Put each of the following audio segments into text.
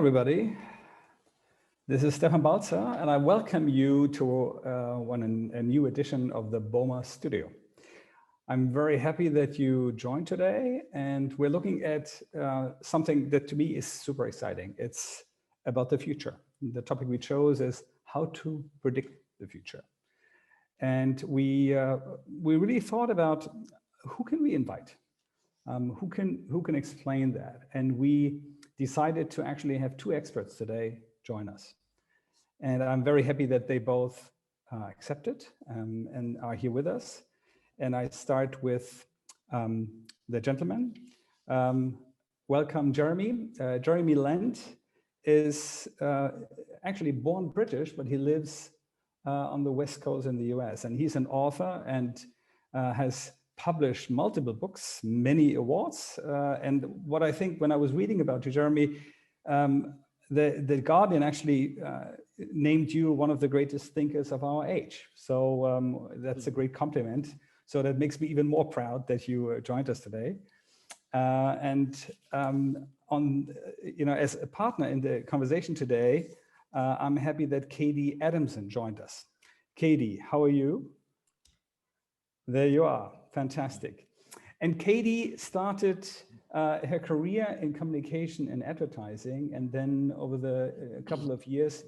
everybody. This is Stefan Balzer, and I welcome you to a new edition of the Boma Studio. I'm very happy that you joined today, and we're looking at something that to me is super exciting. It's about the future. The topic we chose is how to predict the future. And we really thought about who can we invite? Who can explain that? And we decided to actually have two experts today join us. And I'm very happy that they both accepted and are here with us. And I start with the gentleman. Welcome, Jeremy. Jeremy Lent is actually born British, but he lives on the West Coast in the US. And he's an author and has published multiple books, many awards. And what I think when I was reading about you, Jeremy, the Guardian actually named you one of the greatest thinkers of our age. So that's a great compliment. So that makes me even more proud that you joined us today. As a partner in the conversation today, I'm happy that KD Adamson joined us. KD, how are you? There you are. Fantastic. And KD started her career in communication and advertising, and then over the couple of years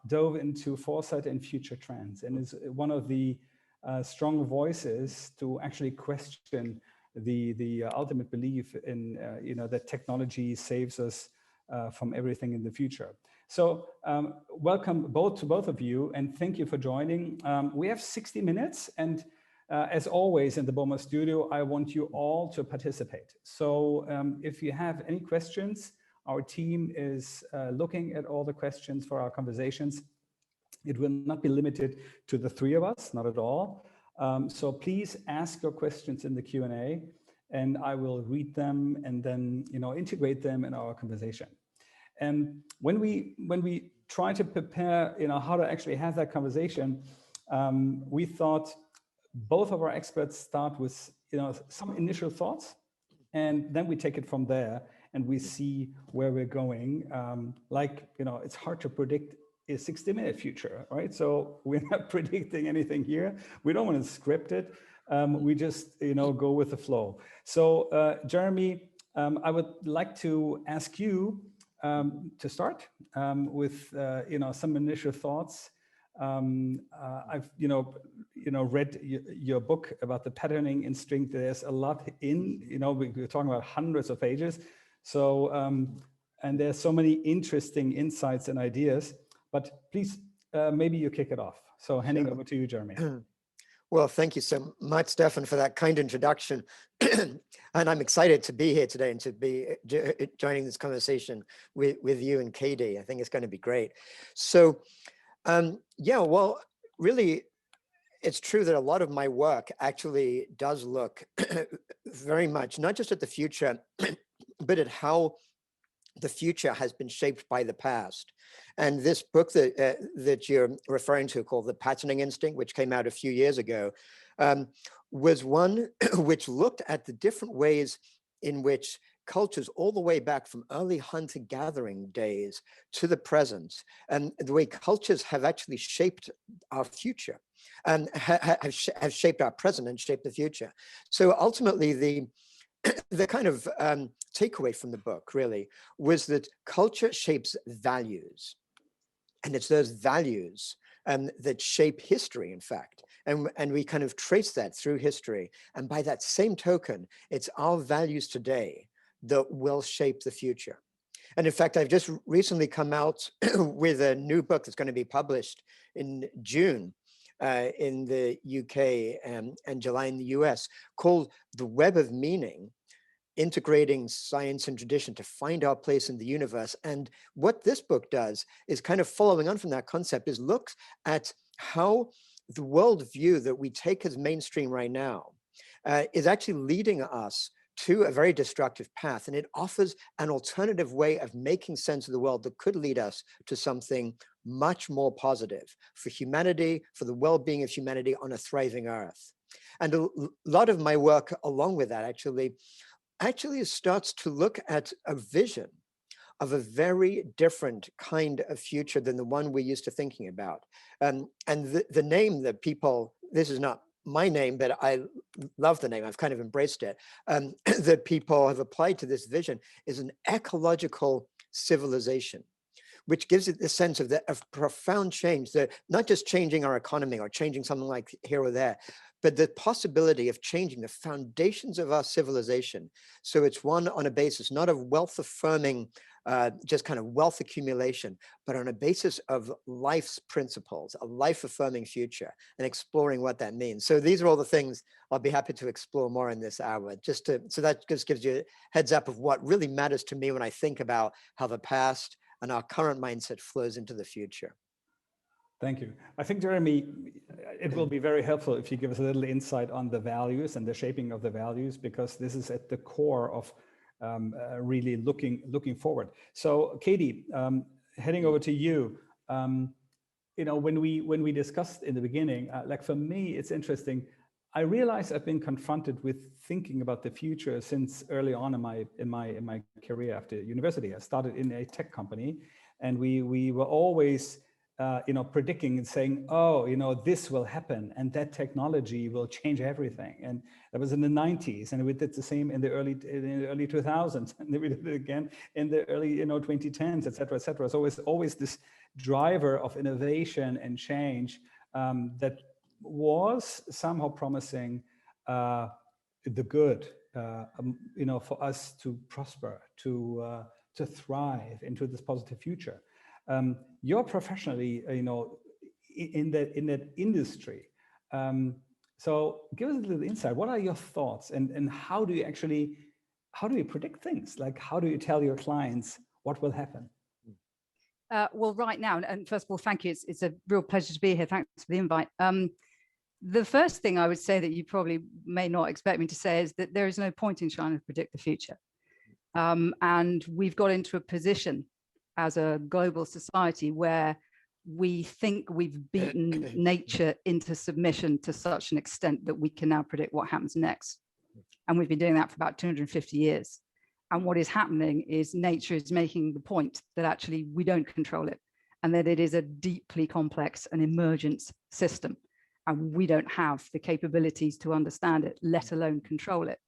dove into foresight and future trends, and is one of the strong voices to actually question the ultimate belief in that technology saves us from everything in the future. So welcome to both of you, and thank you for joining. We have 60 minutes, and as always in the Boma Studio, I want you all to participate. So if you have any questions, our team is looking at all the questions for our conversations. It will not be limited to the three of us, not at all. So please ask your questions in the Q&A, and I will read them and then integrate them in our conversation. And when we try to prepare how to actually have that conversation, we thought both of our experts start with some initial thoughts, and then we take it from there and we see where we're going. It's hard to predict a 60-minute future, right? So we're not predicting anything here. We don't want to script it. We just go with the flow. So Jeremy, I would like to ask you to start with some initial thoughts. I've read your book about the patterning instinct. There's a lot we're talking about hundreds of pages. So and there's so many interesting insights and ideas. But please, maybe you kick it off. So handing over to you, Jeremy. Well, thank you so much, Stefan, for that kind introduction. And I'm excited to be here today and to be joining this conversation with you and KD. I think it's going to be great. So, well, really, it's true that a lot of my work actually does look very much, not just at the future, but at how the future has been shaped by the past. And this book that you're referring to, called The Patterning Instinct, which came out a few years ago, was one which looked at the different ways in which cultures all the way back from early hunter-gathering days to the present, and the way cultures have actually shaped our future and have shaped our present and shaped the future. So ultimately, the kind of takeaway from the book really was that culture shapes values, and it's those values that shape history, in fact. And we kind of trace that through history. And by that same token, it's our values today that will shape the future. And in fact, I've just recently come out with a new book that's going to be published in June in the UK and July in the US, called The Web of Meaning: Integrating Science and Tradition to Find Our Place in the Universe. And what this book does is, kind of following on from that concept, is looks at how the worldview that we take as mainstream right now is actually leading us to a very destructive path. And it offers an alternative way of making sense of the world that could lead us to something much more positive for humanity, for the well-being of humanity on a thriving Earth. And a lot of my work along with that actually starts to look at a vision of a very different kind of future than the one we're used to thinking about. And the name that people, this is not my name, but I love the name, I've kind of embraced it, that people have applied to this vision is an ecological civilization, which gives it the sense of profound change, that not just changing our economy or changing something like here or there, but the possibility of changing the foundations of our civilization. So it's one on a basis, not of wealth affirming, just kind of wealth accumulation, but on a basis of life's principles, a life affirming future, and exploring what that means. So these are all the things I'll be happy to explore more in this hour, so that just gives you a heads up of what really matters to me when I think about how the past and our current mindset flows into the future. Thank you. I think, Jeremy, it will be very helpful if you give us a little insight on the values and the shaping of the values, because this is at the core of really looking forward. So, Katie, heading over to you. You know, when we discussed in the beginning, like for me, it's interesting. I realize I've been confronted with thinking about the future since early on in my career after university. I started in a tech company, and we were always you know, predicting and saying, oh, you know, this will happen and that technology will change everything. And that was in the 90s, and we did the same in the early 2000s, and then we did it again in the early, you know, 2010s, et cetera, et cetera. So it's always this driver of innovation and change that was somehow promising the good, you know, for us to prosper, to thrive into this positive future. You're professionally, you know, in that industry. So give us a little insight. What are your thoughts, and how do you predict things? Like, how do you tell your clients what will happen? Well, right now, and first of all, thank you. It's a real pleasure to be here. Thanks for the invite. The first thing I would say that you probably may not expect me to say is that there is no point in trying to predict the future. And we've got into a position as a global society where we think we've beaten nature into submission to such an extent that we can now predict what happens next. And we've been doing that for about 250 years. And what is happening is nature is making the point that actually we don't control it, and that it is a deeply complex and emergent system. And we don't have the capabilities to understand it, let alone control it.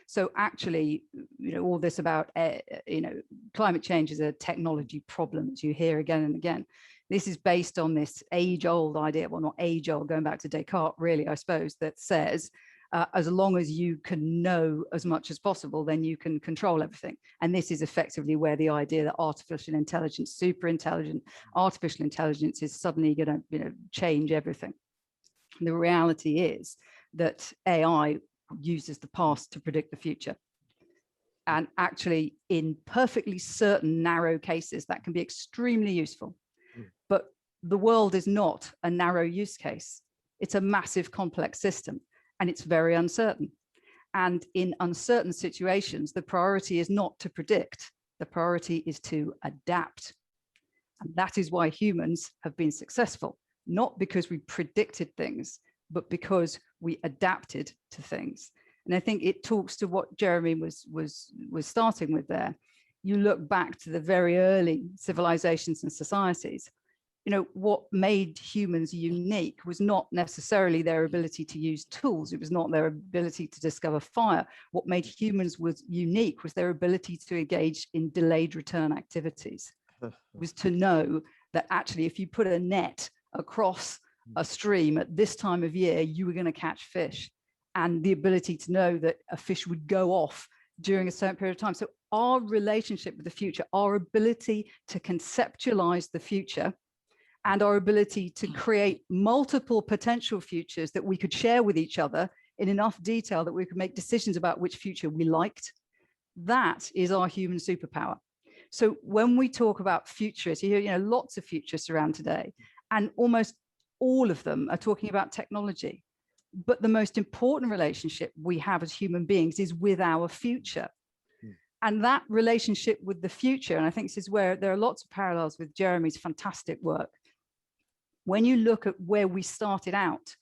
So actually, you know, all this about, you know, climate change is a technology problem, as you hear again and again. This is based on this age-old idea, well, not age-old, going back to Descartes, really, I suppose, that says, as long as you can know as much as possible, then you can control everything. And this is effectively where the idea that artificial intelligence, super intelligent artificial intelligence, is suddenly going to, you know, change everything. And the reality is that AI uses the past to predict the future. And actually, in perfectly certain narrow cases, that can be extremely useful. But the world is not a narrow use case. It's a massive complex system, and it's very uncertain. And in uncertain situations, the priority is not to predict. The priority is to adapt. And that is why humans have been successful, not because we predicted things, but because we adapted to things. And I think it talks to what Jeremy was starting with there. You look back to the very early civilizations and societies. You know, what made humans unique was not necessarily their ability to use tools. It was not their ability to discover fire. What made humans unique was their ability to engage in delayed return activities. Was to know that actually, if you put a net across a stream at this time of year, you were going to catch fish, and the ability to know that a fish would go off during a certain period of time. So our relationship with the future, our ability to conceptualize the future, and our ability to create multiple potential futures that we could share with each other in enough detail that we could make decisions about which future we liked, that is our human superpower. So when we talk about futurists, you hear, lots of futurists around today, and almost all of them are talking about technology. But the most important relationship we have as human beings is with our future. And that relationship with the future, and I think this is where there are lots of parallels with Jeremy's fantastic work. When you look at where we started out,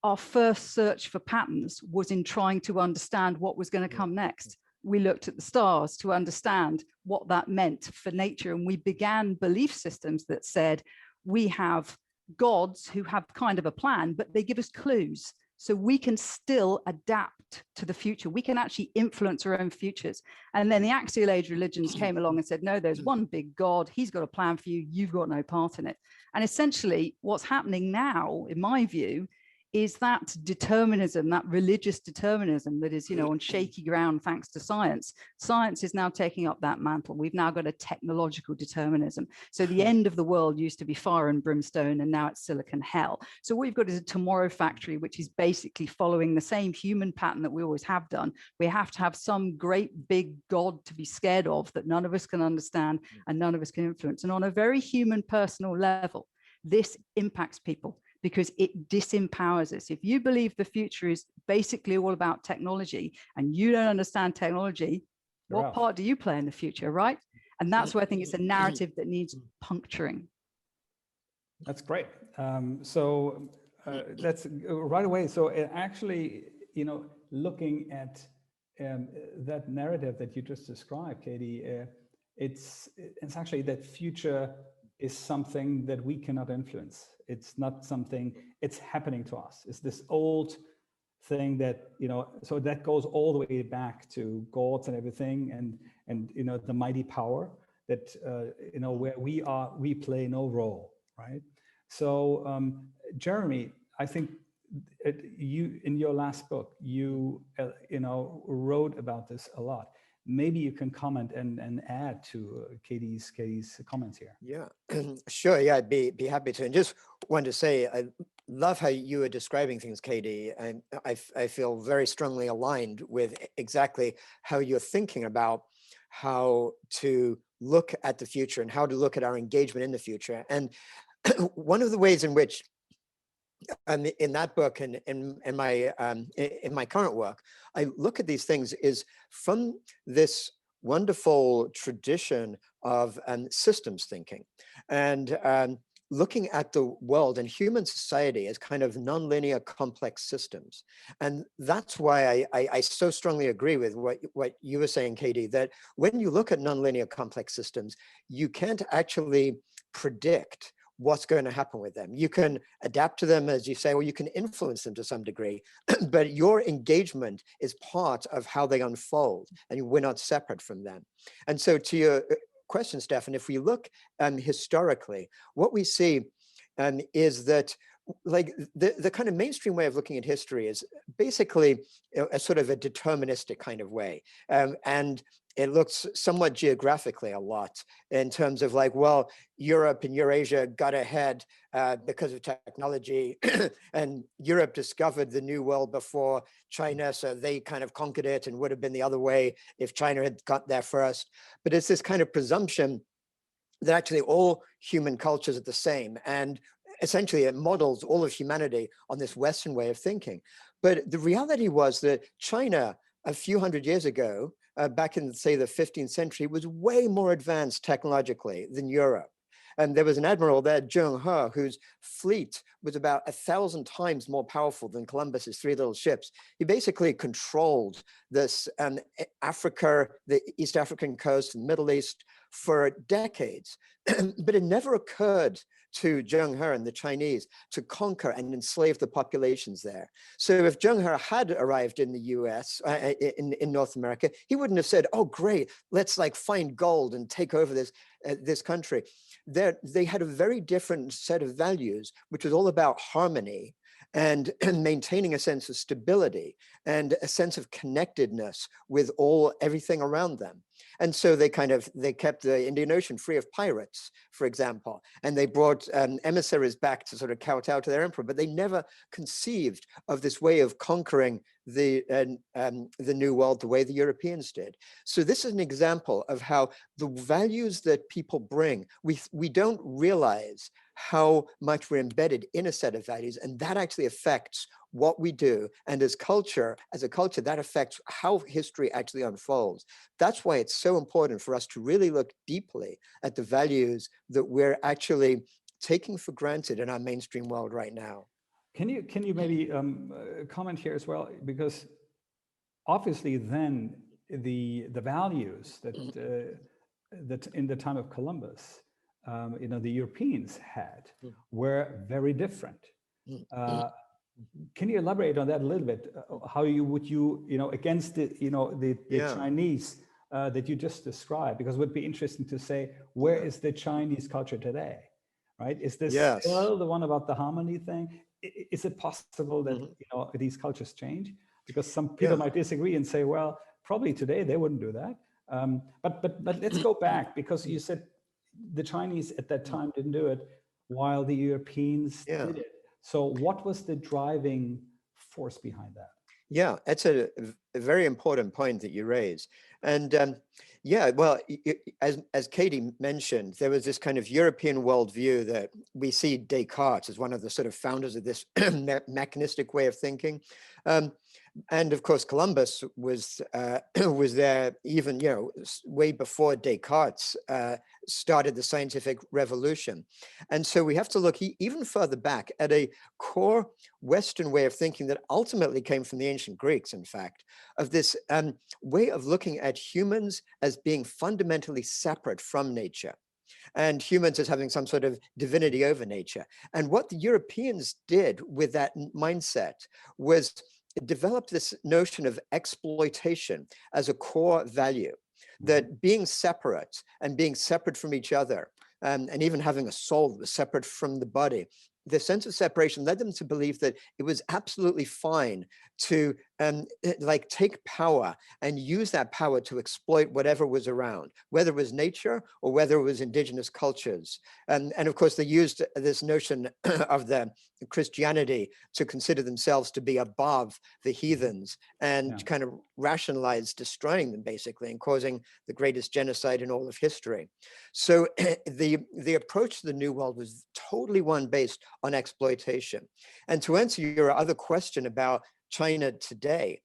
our first search for patterns was in trying to understand what was going to come next. we looked at the stars to understand what that meant for nature. And we began belief systems that said, we have gods who have kind of a plan, but they give us clues. So we can still adapt to the future. We can actually influence our own futures. And then the axial age religions came along and said, no, there's one big God. He's got a plan for you. You've got no part in it. And essentially what's happening now, in my view, is that determinism, that religious determinism that is, on shaky ground thanks to science. Science is now taking up that mantle. We've now got a technological determinism. So the end of the world used to be fire and brimstone, and now it's silicon hell. So what we've got is a tomorrow factory, which is basically following the same human pattern that we always have done. We have to have some great big God to be scared of that none of us can understand and none of us can influence. And on a very human, personal level, this impacts people, because it disempowers us. If you believe the future is basically all about technology and you don't understand technology, what part do you play in the future, right? And that's where I think it's a narrative that needs puncturing. That's great. That's right away. So actually, looking at that narrative that you just described, Katie, it's actually that future is something that we cannot influence. It's not something, it's happening to us. It's this old thing that, so that goes all the way back to gods and everything, and the mighty power that, where we play no role, right? So Jeremy, I think you, in your last book, you wrote about this a lot. Maybe you can comment and add to KD's comments here. Yeah, sure. Yeah, I'd be happy to. And just wanted to say, I love how you were describing things, KD. And I feel very strongly aligned with exactly how you're thinking about how to look at the future and how to look at our engagement in the future. And one of the ways in which in that book and in my current work, I look at these things is from this wonderful tradition of systems thinking, and looking at the world and human society as kind of nonlinear complex systems. And that's why I so strongly agree with what you were saying, Katie, that when you look at nonlinear complex systems, you can't actually predict what's going to happen with them. You can adapt to them, as you say, or you can influence them to some degree, but your engagement is part of how they unfold, and we're not separate from them. And so to your question, Stefan, if we look historically, what we see is that like the kind of mainstream way of looking at history is basically a sort of a deterministic kind of way. And it looks somewhat geographically a lot in terms of like, well, Europe and Eurasia got ahead because of technology, and Europe discovered the new world before China, so they kind of conquered it, and would have been the other way if China had got there first. But it's this kind of presumption that actually all human cultures are the same, and essentially it models all of humanity on this Western way of thinking. But the reality was that China, a few hundred years ago, back in, say, the 15th century, was way more advanced technologically than Europe. And there was an admiral there, Zheng He, whose fleet was about 1,000 times more powerful than Columbus's 3 little ships. He basically controlled this Africa, the East African coast, and Middle East for decades. But it never occurred to Zheng He and the Chinese to conquer and enslave the populations there. So if Zheng He had arrived in the US, in North America, he wouldn't have said, oh, great, let's like find gold and take over this country. They had a very different set of values, which was all about harmony and maintaining a sense of stability and a sense of connectedness with everything around them. And so they kept the Indian Ocean free of pirates, for example, and they brought emissaries back to sort of kowtow to their emperor, but they never conceived of this way of conquering the New World the way the Europeans did. So this is an example of how the values that people bring, we don't realize how much we're embedded in a set of values, and that actually affects what we do. And as a culture, that affects how history actually unfolds. That's why it's so important for us to really look deeply at the values that we're actually taking for granted in our mainstream world right now. Can you maybe comment here as well? Because obviously then the values that that in the time of Columbus, the Europeans had were very different. Can you elaborate on that a little bit? How would you against the Chinese that you just described? Because it would be interesting to say, where is the Chinese culture today, right? Is this still the one about the harmony thing? Is it possible that these cultures change? Because some people might disagree and say, well, probably today they wouldn't do that. But let's go back, because you said the Chinese at that time didn't do it, while the Europeans did it. So what was the driving force behind that? Yeah, that's a very important point that you raise. And well, as Katie mentioned, there was this kind of European worldview that we see Descartes as one of the sort of founders of this mechanistic way of thinking. And of course, Columbus was there even way before Descartes started the scientific revolution. And so we have to look even further back at a core Western way of thinking that ultimately came from the ancient Greeks, in fact, of this way of looking at humans as being fundamentally separate from nature, and humans as having some sort of divinity over nature. And what the Europeans did with that mindset was developed this notion of exploitation as a core value, that being separate and being separate from each other, and even having a soul that was separate from the body, the sense of separation led them to believe that it was absolutely fine to take power and use that power to exploit whatever was around, whether it was nature or whether it was indigenous cultures. And of course, they used this notion of the Christianity to consider themselves to be above the heathens and kind of rationalize destroying them, basically, and causing the greatest genocide in all of history. So the approach to the New World was totally one based on exploitation. And to answer your other question about China today,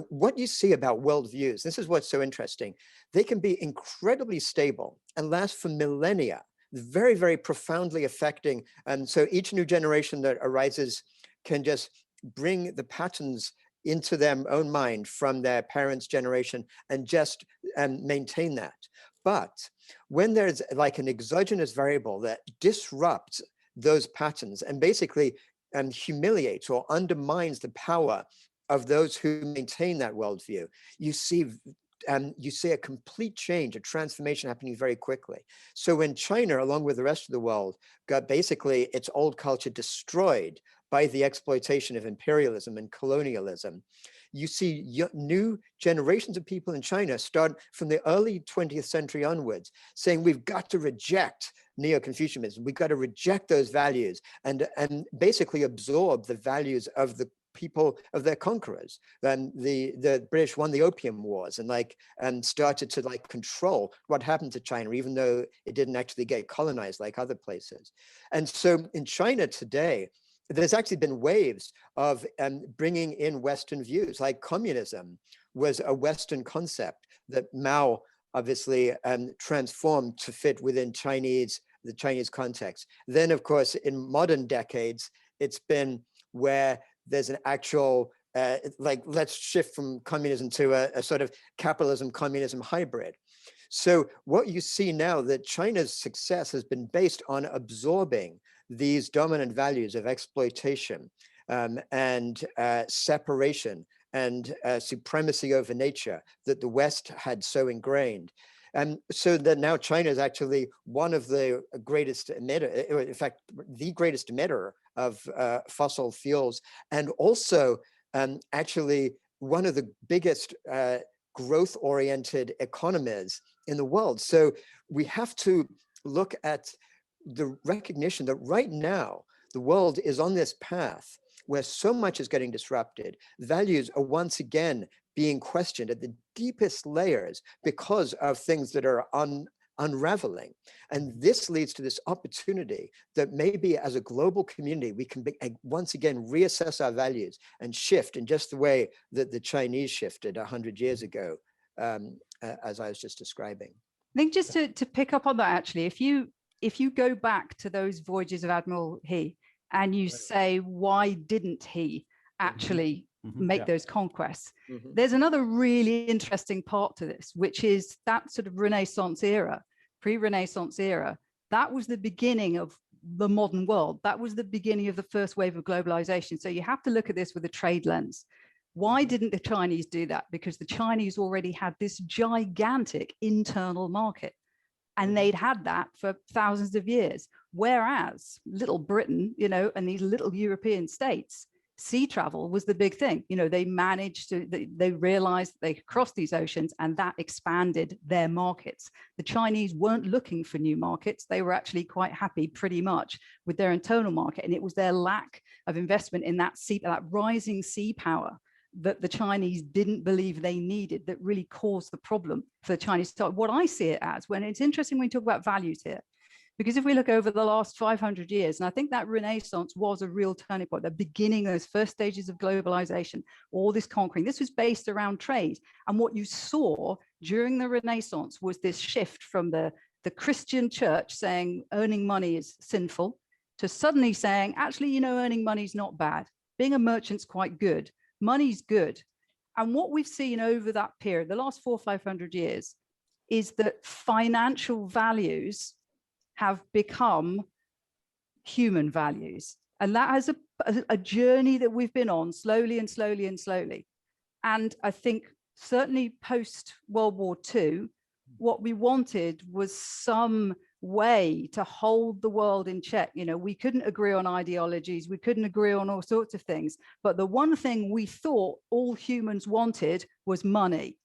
what you see about worldviews, this is what's so interesting. They can be incredibly stable and last for millennia, very, very profoundly affecting. And so each new generation that arises can just bring the patterns into their own mind from their parents' generation and just maintain that. But when there's like an exogenous variable that disrupts those patterns and basically humiliates or undermines the power of those who maintain that worldview, you see a complete change, a transformation happening very quickly. So when China, along with the rest of the world, got basically its old culture destroyed by the exploitation of imperialism and colonialism, you see new generations of people in China start from the early 20th century onwards saying we've got to reject Neo-Confucianism, we've got to reject those values and basically absorb the values of the people of their conquerors. And the British won the Opium Wars and started to control what happened to China, even though it didn't actually get colonized like other places. And so in China today, there's actually been waves of bringing in Western views, like communism was a Western concept that Mao obviously transformed to fit within the Chinese context. Then, of course, in modern decades, it's been where there's an actual, let's shift from communism to a sort of capitalism-communism hybrid. So what you see now, that China's success has been based on absorbing these dominant values of exploitation and separation and supremacy over nature that the West had so ingrained. And so that now China is actually one of the greatest emitter, in fact, the greatest emitter of fossil fuels, and also actually one of the biggest growth-oriented economies in the world. So we have to look at the recognition that right now the world is on this path where so much is getting disrupted. Values are once again being questioned at the deepest layers because of things that are unraveling. And this leads to this opportunity that maybe as a global community, we can once again reassess our values and shift in just the way that the Chinese shifted 100 years ago, as I was just describing. I think just to pick up on that, actually, if you go back to those voyages of Admiral He and you say, why didn't he actually make those conquests. Mhm. There's another really interesting part to this, which is that sort of Renaissance era, pre-Renaissance era. That was the beginning of the modern world. That was the beginning of the first wave of globalization. So you have to look at this with a trade lens. Why didn't the Chinese do that? Because the Chinese already had this gigantic internal market, and they'd had that for thousands of years. Whereas little Britain, you know, and these little European states, sea travel was the big thing. You know, they managed to, they realized they could cross these oceans, and that expanded their markets. The Chinese weren't looking for new markets. They were actually quite happy pretty much with their internal market. And it was their lack of investment in that rising sea power that the Chinese didn't believe they needed that really caused the problem for the Chinese. So what I see it as, when it's interesting when we talk about values here, because if we look over the last 500 years, and I think that Renaissance was a real turning point, the beginning of those first stages of globalization, all this conquering, this was based around trade. And what you saw during the Renaissance was this shift from the Christian church saying earning money is sinful to suddenly saying, actually, you know, earning money is not bad. Being a merchant's quite good. Money's good. And what we've seen over that period, the last 400 or 500 years, is that financial values have become human values. And that has a journey that we've been on slowly and slowly and slowly. And I think certainly post World War II, what we wanted was some way to hold the world in check. You know, we couldn't agree on ideologies, we couldn't agree on all sorts of things, but the one thing we thought all humans wanted was money.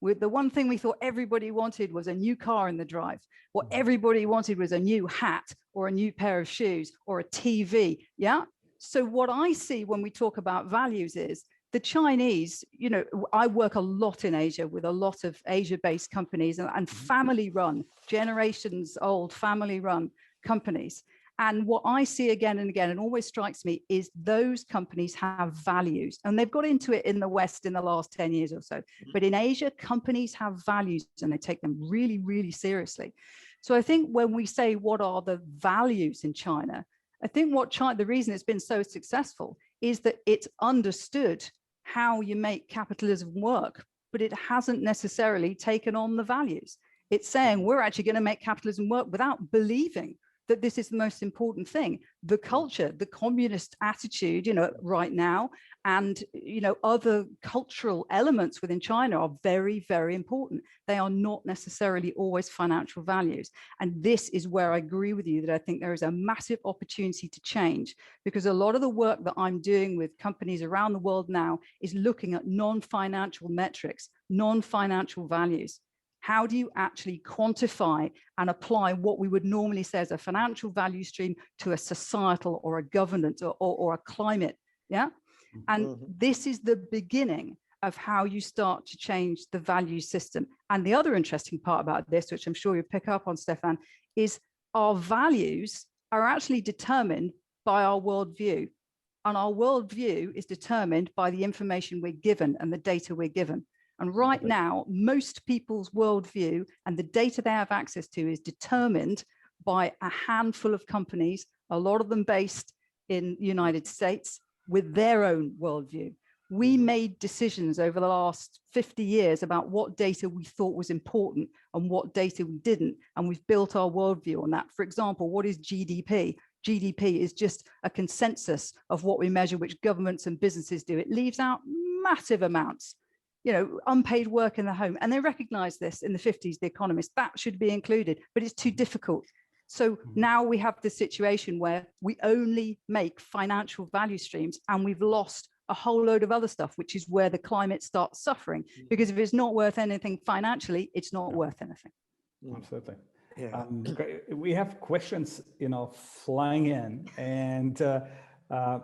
The one thing we thought everybody wanted was a new car in the drive. What everybody wanted was a new hat or a new pair of shoes or a TV. Yeah. So what I see when we talk about values is the Chinese, you know, I work a lot in Asia with a lot of Asia-based companies and family-run, generations old family-run companies. And what I see again and again, and always strikes me, is those companies have values. And they've got into it in the West in the last 10 years or so. But in Asia, companies have values and they take them really, really seriously. So I think when we say what are the values in China, I think what China, the reason it's been so successful is that it's understood how you make capitalism work, but it hasn't necessarily taken on the values. It's saying we're actually going to make capitalism work without believing that this is the most important thing. The culture, the communist attitude, you know, right now, and, you know, other cultural elements within China are very, very important. They are not necessarily always financial values. And this is where I agree with you that I think there is a massive opportunity to change, because a lot of the work that I'm doing with companies around the world now is looking at non-financial metrics, non-financial values. How do you actually quantify and apply what we would normally say as a financial value stream to a societal or a governance or a climate? Yeah. And this is the beginning of how you start to change the value system. And the other interesting part about this, which I'm sure you'll pick up on, Stefan, is our values are actually determined by our worldview. And our worldview is determined by the information we're given and the data we're given. And right now, most people's worldview and the data they have access to is determined by a handful of companies, a lot of them based in the United States, with their own worldview. We made decisions over the last 50 years about what data we thought was important and what data we didn't. And we've built our worldview on that. For example, what is GDP? GDP is just a consensus of what we measure, which governments and businesses do. It leaves out massive amounts, you know, unpaid work in the home. And they recognize this in the 50s, the economists, that should be included, but it's too difficult. So now we have this situation where we only make financial value streams and we've lost a whole load of other stuff, which is where the climate starts suffering. Because if it's not worth anything financially, it's not worth anything. Absolutely. Yeah. We have questions, you know, flying in. And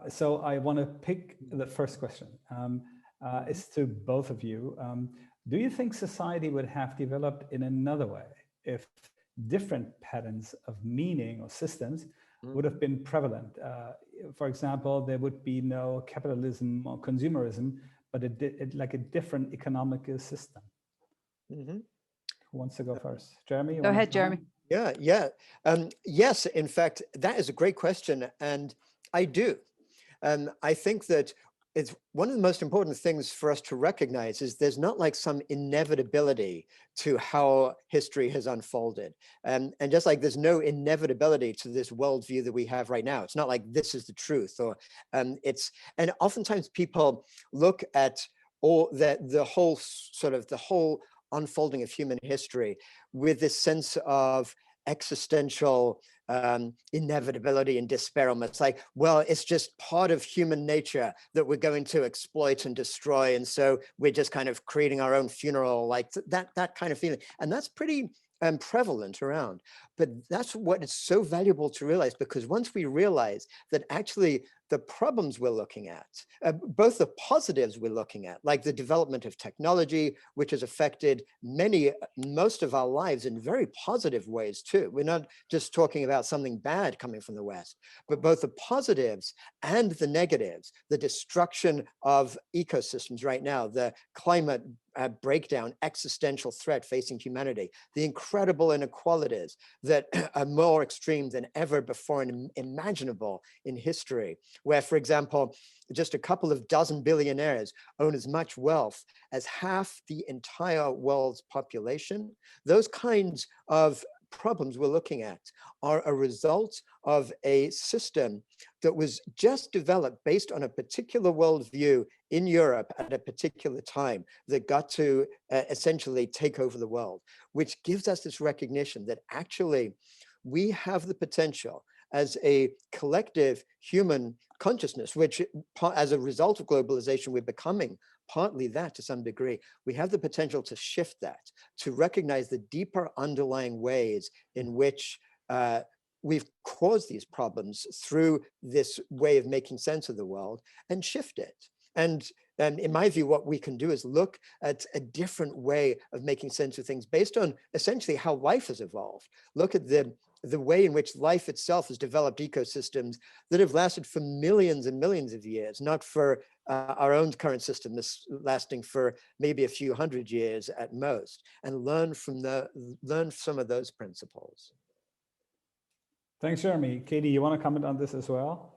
so I want to pick the first question. Is to both of you. Do you think society would have developed in another way if different patterns of meaning or systems would have been prevalent? For example, there would be no capitalism or consumerism, but like a different economic system. Who wants to go first? Jeremy? Go ahead, Jeremy. Yeah. Yes, in fact, that is a great question. And I do. I think that it's one of the most important things for us to recognize is there's not like some inevitability to how history has unfolded. And just like there's no inevitability to this worldview that we have right now. It's not like this is the truth, or and oftentimes people look at all that the whole unfolding of human history with this sense of existential inevitability and despair. It's like, well, it's just part of human nature that we're going to exploit and destroy, and so we're just kind of creating our own funeral, like that kind of feeling. And that's pretty prevalent around. But that's what is so valuable to realize, because once we realize that actually the problems we're looking at, both the positives we're looking at, like the development of technology, which has affected most of our lives in very positive ways too. We're not just talking about something bad coming from the West, but both the positives and the negatives, the destruction of ecosystems right now, the climate breakdown, existential threat facing humanity, the incredible inequalities that are more extreme than ever before and imaginable in history, where, for example, just a couple of dozen billionaires own as much wealth as half the entire world's population. Those kinds of problems we're looking at are a result of a system that was just developed based on a particular worldview in Europe at a particular time that got to essentially take over the world, which gives us this recognition that actually we have the potential as a collective human consciousness, which as a result of globalization, we're becoming partly that to some degree. We have the potential to shift that, to recognize the deeper underlying ways in which we've caused these problems through this way of making sense of the world, and shift it. And in my view, what we can do is look at a different way of making sense of things based on essentially how life has evolved. Look at the way in which life itself has developed ecosystems that have lasted for millions and millions of years, not for our own current system that's lasting for maybe a few hundred years at most, and learn some of those principles. Thanks, Jeremy. Katie, you want to comment on this as well?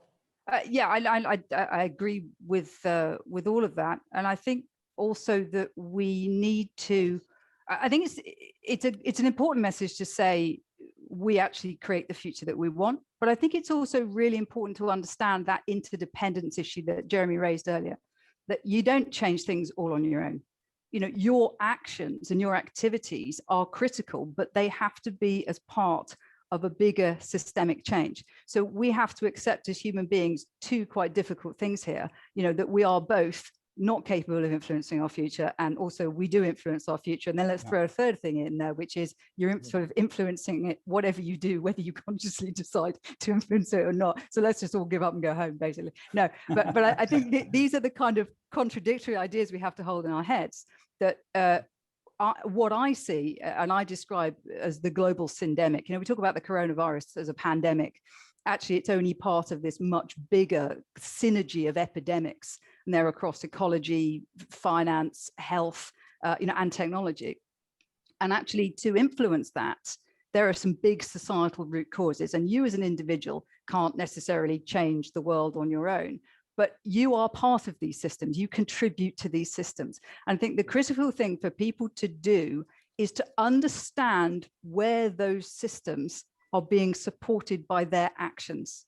Yeah, I agree with all of that, and I think also that we need to. I think it's an important message to say we actually create the future that we want, but I think it's also really important to understand that interdependence issue that Jeremy raised earlier, that you don't change things all on your own. You know, your actions and your activities are critical, but they have to be as part of a bigger systemic change. So we have to accept as human beings two quite difficult things here, you know, that we are both not capable of influencing our future, and also we do influence our future. And then let's throw a third thing in there, which is you're sort of influencing it, whatever you do, whether you consciously decide to influence it or not. So let's just all give up and go home, basically. No, but I think these are the kind of contradictory ideas we have to hold in our heads, that what I see, and I describe as the global syndemic, you know, we talk about the coronavirus as a pandemic. Actually, it's only part of this much bigger synergy of epidemics, and they're across ecology, finance, health, you know, and technology. And actually, to influence that, there are some big societal root causes, and you as an individual can't necessarily change the world on your own, but you are part of these systems. You contribute to these systems. And I think the critical thing for people to do is to understand where those systems are being supported by their actions.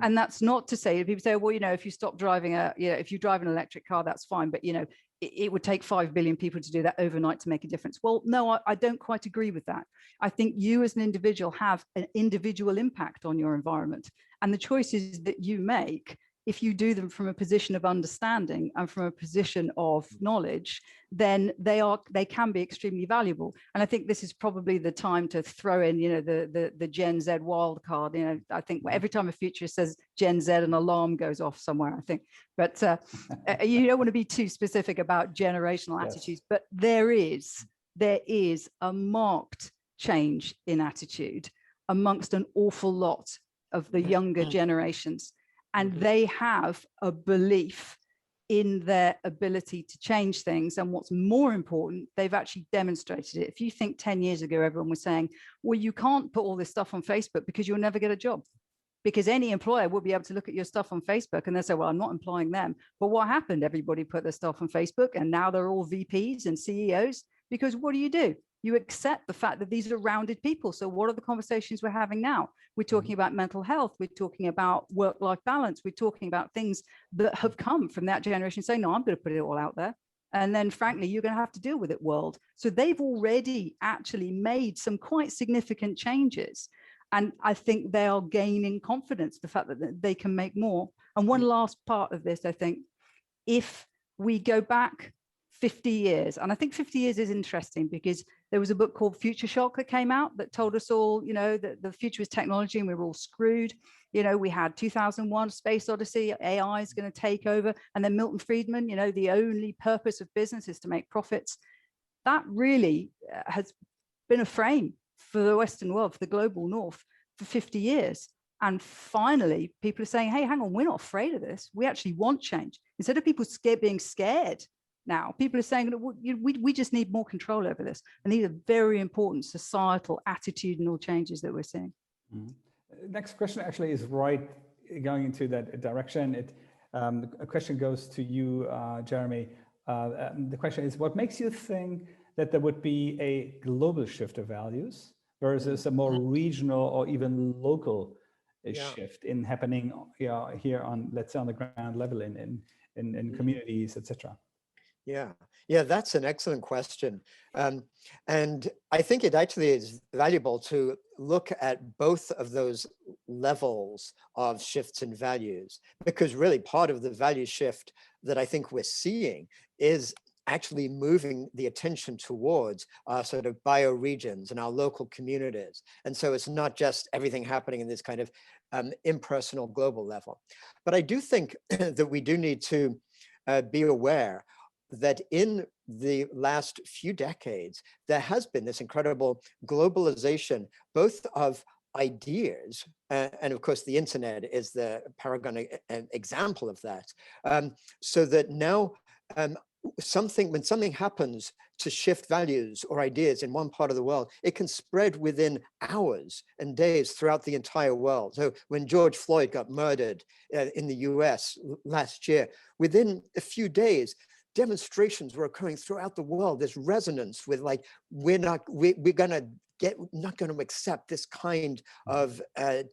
And that's not to say, people say, well, you know, if you stop driving if you drive an electric car, that's fine. But, you know, it would take 5 billion people to do that overnight to make a difference. Well, no, I don't quite agree with that. I think you as an individual have an individual impact on your environment. And the choices that you make, if you do them from a position of understanding and from a position of knowledge, then they can be extremely valuable. And I think this is probably the time to throw in, you know, the Gen Z wildcard. You know, I think every time a futurist says Gen Z, an alarm goes off somewhere, I think. But you don't want to be too specific about generational attitudes, but there is a marked change in attitude amongst an awful lot of the younger generations. And they have a belief in their ability to change things. And what's more important, they've actually demonstrated it. If you think 10 years ago, everyone was saying, well, you can't put all this stuff on Facebook because you'll never get a job. because any employer will be able to look at your stuff on Facebook and they'll say, well, I'm not employing them. But what happened? Everybody put their stuff on Facebook and now they're all VPs and CEOs, because what do? You accept the fact that these are rounded people. So what are the conversations we're having now? We're talking about mental health. We're talking about work-life balance. We're talking about things that have come from that generation saying, no, I'm going to put it all out there. And then frankly, you're going to have to deal with it, world. So they've already actually made some quite significant changes. And I think they are gaining confidence, the fact that they can make more. And one last part of this, I think, if we go back 50 years, and I think 50 years is interesting because there was a book called Future Shock that came out that told us all, you know, that the future is technology and we were all screwed. You know, we had 2001 Space Odyssey, AI is going to take over. And then Milton Friedman, you know, the only purpose of business is to make profits. That really has been a frame for the Western world, for the global North, for 50 years. And finally, people are saying, hey, hang on, we're not afraid of this. We actually want change. Instead of people being scared now, people are saying, we just need more control over this. And these are very important societal, attitudinal changes that we're seeing. Next question actually is right going into that direction. A question goes to you, Jeremy. The question is, what makes you think that there would be a global shift of values versus a more regional or even local shift in happening here on, let's say, on the ground level in communities, etc.? Yeah, that's an excellent question. And I think it actually is valuable to look at both of those levels of shifts in values, because really part of the value shift that I think we're seeing is actually moving the attention towards our sort of bioregions and our local communities. And so it's not just everything happening in this kind of impersonal global level. But I do think that we do need to be aware that in the last few decades, there has been this incredible globalization, both of ideas, and of course the internet is the paragon example of that, so that now when something happens to shift values or ideas in one part of the world, it can spread within hours and days throughout the entire world. So when George Floyd got murdered in the US last year, within a few days, demonstrations were occurring throughout the world. There's resonance with like, we're not going to accept this kind of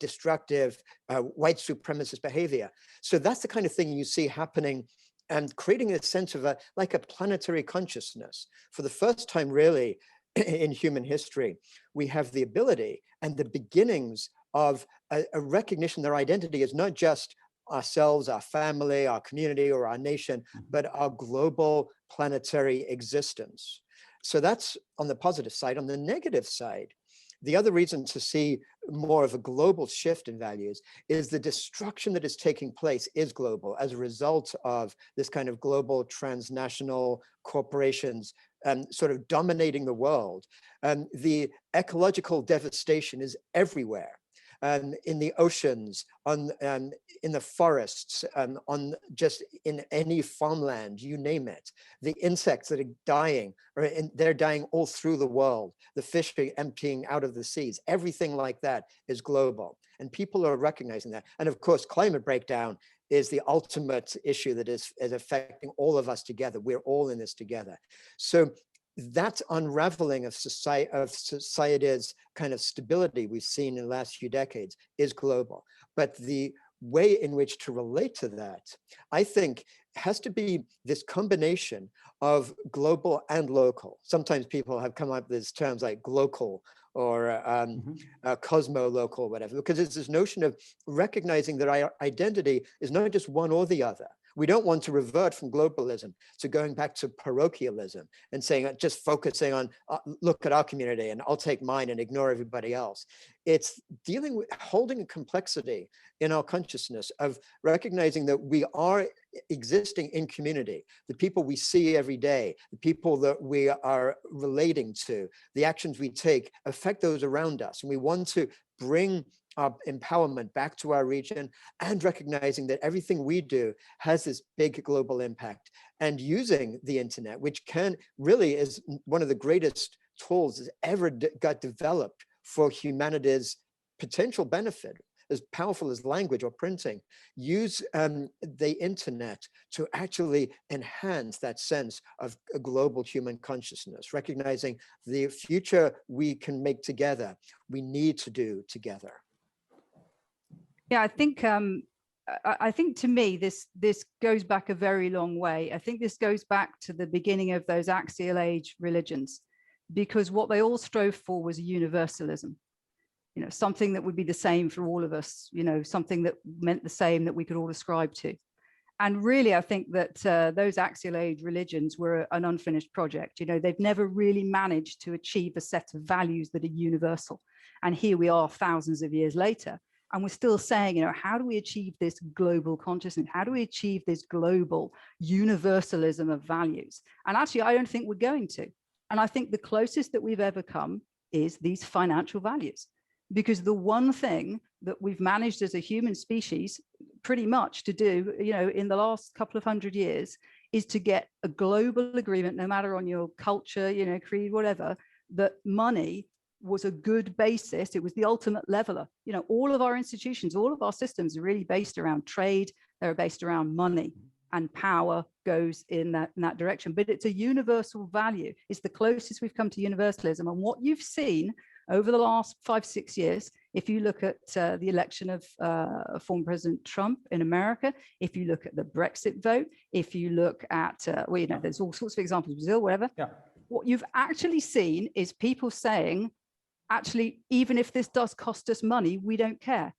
destructive white supremacist behavior. So that's the kind of thing you see happening and creating a sense of like a planetary consciousness. For the first time really in human history, we have the ability and the beginnings of a recognition their identity is not just ourselves, our family, our community, or our nation, but our global planetary existence. So that's on the positive side. On the negative side, the other reason to see more of a global shift in values is the destruction that is taking place is global as a result of this kind of global transnational corporations sort of dominating the world. The ecological devastation is everywhere. In the oceans, in the forests, on just in any farmland, you name it. The insects that are dying, they're dying all through the world. The fish are emptying out of the seas. Everything like that is global. And people are recognizing that. And of course, climate breakdown is the ultimate issue that is affecting all of us together. We're all in this together. So that unraveling of society's kind of stability we've seen in the last few decades is global. But the way in which to relate to that, I think, has to be this combination of global and local. Sometimes people have come up with these terms like glocal or cosmo-local, whatever, because it's this notion of recognizing that our identity is not just one or the other. We don't want to revert from globalism to going back to parochialism and saying, just focusing on, look at our community and I'll take mine and ignore everybody else. It's dealing with holding a complexity in our consciousness of recognizing that we are existing in community, the people we see every day, the people that we are relating to, the actions we take affect those around us. And we want to bring our empowerment back to our region and recognizing that everything we do has this big global impact, and using the internet, which really is one of the greatest tools that ever got developed for humanity's potential benefit. as powerful as language or printing, use the internet to actually enhance that sense of a global human consciousness, recognizing the future we can make together, we need to do together. Yeah, I think to me, this goes back a very long way. I think this goes back to the beginning of those axial age religions, because what they all strove for was universalism. You know, something that would be the same for all of us, you know, something that meant the same that we could all ascribe to. And really, I think that those axial age religions were an unfinished project. You know, they've never really managed to achieve a set of values that are universal. And here we are thousands of years later, and we're still saying, you know, how do we achieve this global consciousness? How do we achieve this global universalism of values? And actually, I don't think we're going to. And I think the closest that we've ever come is these financial values. Because the one thing that we've managed as a human species pretty much to do, you know, in the last couple of 100 years is to get a global agreement, no matter on your culture, you know, creed, whatever, that money was a good basis. It was the ultimate leveler. You know, all of our institutions, all of our systems are really based around trade. They're based around money, and power goes in that direction. But it's a universal value. It's the closest we've come to universalism. And what you've seen over the last 5-6 years, if you look at the election of former President Trump in America, if you look at the Brexit vote, if you look at, well, you know, there's all sorts of examples, Brazil, whatever. Yeah. What you've actually seen is people saying, actually, even if this does cost us money, we don't care.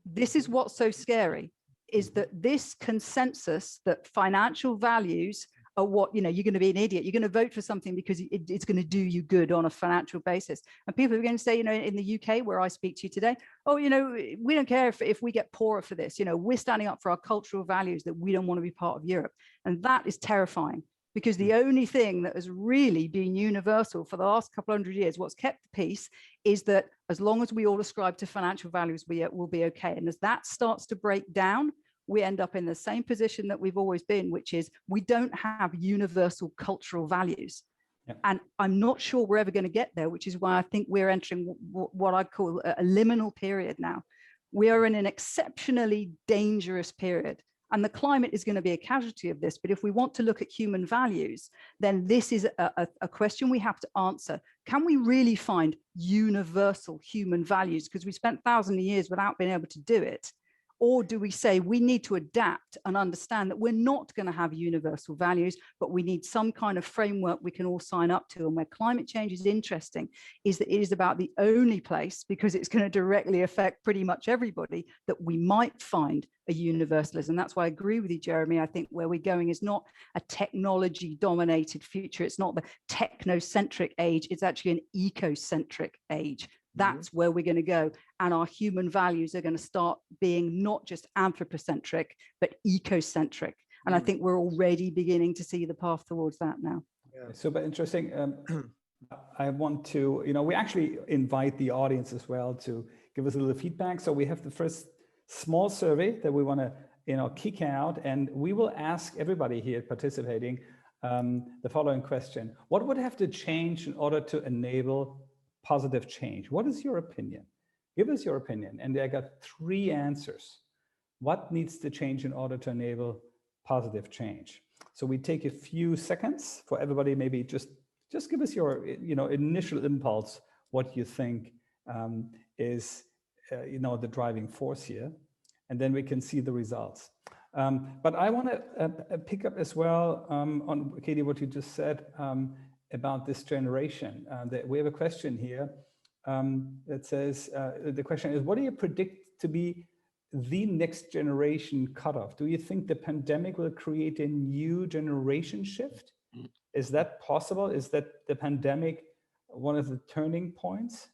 This is what's so scary, is that this consensus that financial values are what, you know, you're going to be an idiot. You're going to vote for something because it's going to do you good on a financial basis. And people are going to say, you know, in the UK, where I speak to you today, oh, you know, we don't care if we get poorer for this. You know, we're standing up for our cultural values, that we don't want to be part of Europe. And that is terrifying, because the only thing that has really been universal for the last couple 100 years, what's kept the peace, is that as long as we all ascribe to financial values, we'll be okay. And as that starts to break down, we end up in the same position that we've always been, which is we don't have universal cultural values. Yep. And I'm not sure we're ever going to get there, which is why I think we're entering what I call a liminal period now. We are in an exceptionally dangerous period. And the climate is going to be a casualty of this. But if we want to look at human values, then this is a question we have to answer. Can we really find universal human values? Because we spent thousands of years without being able to do it. Or do we say we need to adapt and understand that we're not going to have universal values, but we need some kind of framework we can all sign up to? And where climate change is interesting is that it is about the only place, because it's going to directly affect pretty much everybody, that we might find a universalism. That's why I agree with you, Jeremy. I think where we're going is not a technology dominated future. It's not the technocentric age. It's actually an ecocentric age. That's where we're going to go. And our human values are going to start being not just anthropocentric, but ecocentric. And I think we're already beginning to see the path towards that now. Yeah. Super interesting. I want to, you know, we actually invite the audience as well to give us a little feedback. So we have the first small survey that we want to, you know, kick out, and we will ask everybody here participating the following question. What would have to change in order to enable positive change? What is your opinion? Give us your opinion. And I got 3 answers. What needs to change in order to enable positive change? So we take a few seconds for everybody, maybe just give us your, you know, initial impulse, what you think is, you know, the driving force here, and then we can see the results. But I want to pick up as well on, KD, what you just said about this generation. We have a question here that says, the question is, what do you predict to be the next generation cutoff? Do you think the pandemic will create a new generation shift? Is that possible? Is that the pandemic one of the turning points?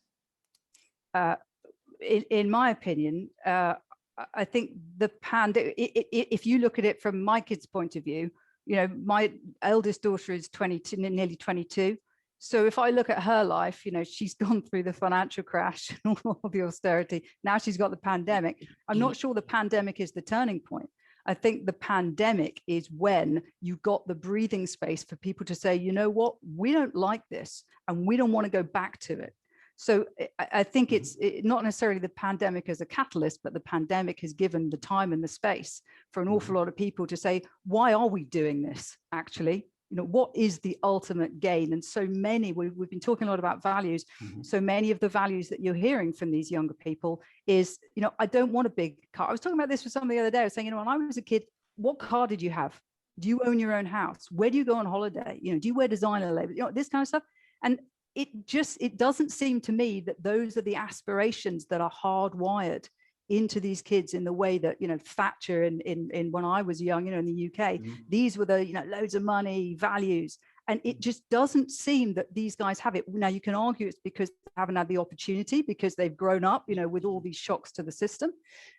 In my opinion, I think the pandemic, if you look at it from my kids' point of view, you know, my eldest daughter is 22, nearly 22. So if I look at her life, you know, she's gone through the financial crash and all the austerity. Now she's got the pandemic. I'm not sure the pandemic is the turning point. I think the pandemic is when you got the breathing space for people to say, you know what, we don't like this and we don't want to go back to it. So I think it's not necessarily the pandemic as a catalyst, but the pandemic has given the time and the space for an awful lot of people to say, why are we doing this actually? You know, what is the ultimate gain? And so many, we've been talking a lot about values. So many of the values that you're hearing from these younger people is, you know, I don't want a big car. I was talking about this with somebody the other day. I was saying, you know, when I was a kid, what car did you have? Do you own your own house? Where do you go on holiday? You know, do you wear designer labels? You know, this kind of stuff. And it doesn't seem to me that those are the aspirations that are hardwired into these kids in the way that, you know, Thatcher in when I was young, you know, in the UK, these were the, you know, loads of money, values. And it just doesn't seem that these guys have it. Now, you can argue it's because they haven't had the opportunity, because they've grown up, you know, with all these shocks to the system.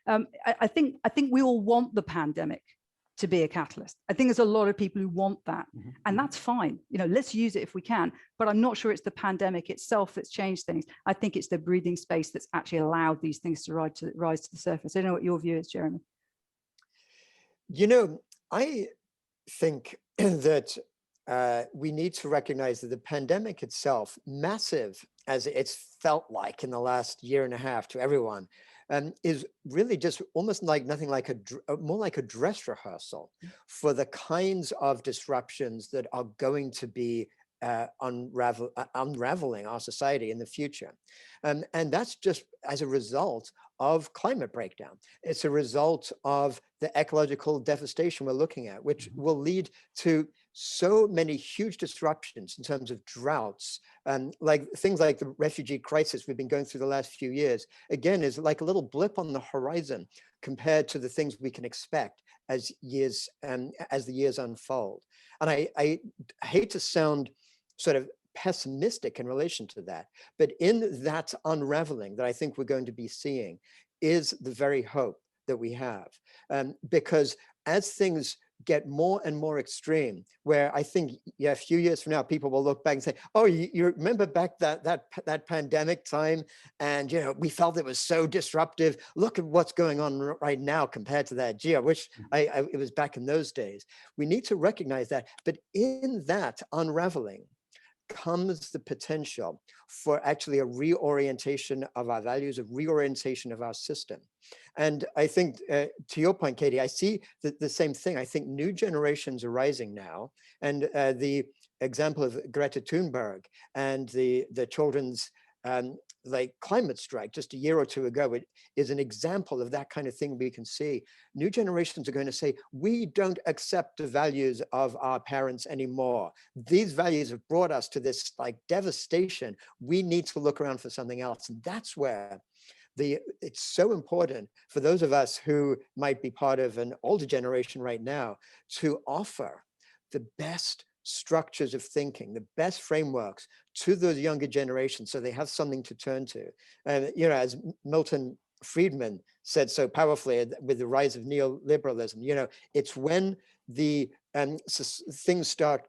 I think we all want the pandemic to be a catalyst. I think there's a lot of people who want that, and that's fine. You know, let's use it if we can, but I'm not sure it's the pandemic itself that's changed things. I think it's the breathing space that's actually allowed these things to rise to the surface. I don't know what your view is, Jeremy. You know, I think that we need to recognize that the pandemic itself, massive as it's felt like in the last year and a half to everyone, is really just almost like nothing like more like a dress rehearsal for the kinds of disruptions that are going to be unraveling our society in the future. And that's just as a result of climate breakdown. It's a result of the ecological devastation we're looking at, which will lead to so many huge disruptions in terms of droughts, like things like the refugee crisis we've been going through the last few years, again, is like a little blip on the horizon compared to the things we can expect as the years unfold. And I hate to sound sort of pessimistic in relation to that, but in that unraveling that I think we're going to be seeing is the very hope that we have, because as things get more and more extreme, where I think, yeah, a few years from now, people will look back and say, oh, you remember back that pandemic time, and, you know, we felt it was so disruptive. Look at what's going on right now compared to that. Gee, I wish it was back in those days. We need to recognize that, but in that unraveling comes the potential for actually a reorientation of our values, a reorientation of our system. And I think, to your point, KD, I see the same thing. I think new generations are rising now. And the example of Greta Thunberg and the children's like climate strike just a year or two ago, it is an example of that kind of thing we can see. New generations are going to say, we don't accept the values of our parents anymore. These values have brought us to this like devastation. We need to look around for something else. And that's where it's so important for those of us who might be part of an older generation right now to offer the best structures of thinking, the best frameworks to those younger generations so they have something to turn to. And, you know, as Milton Friedman said so powerfully with the rise of neoliberalism, you know, it's when the things start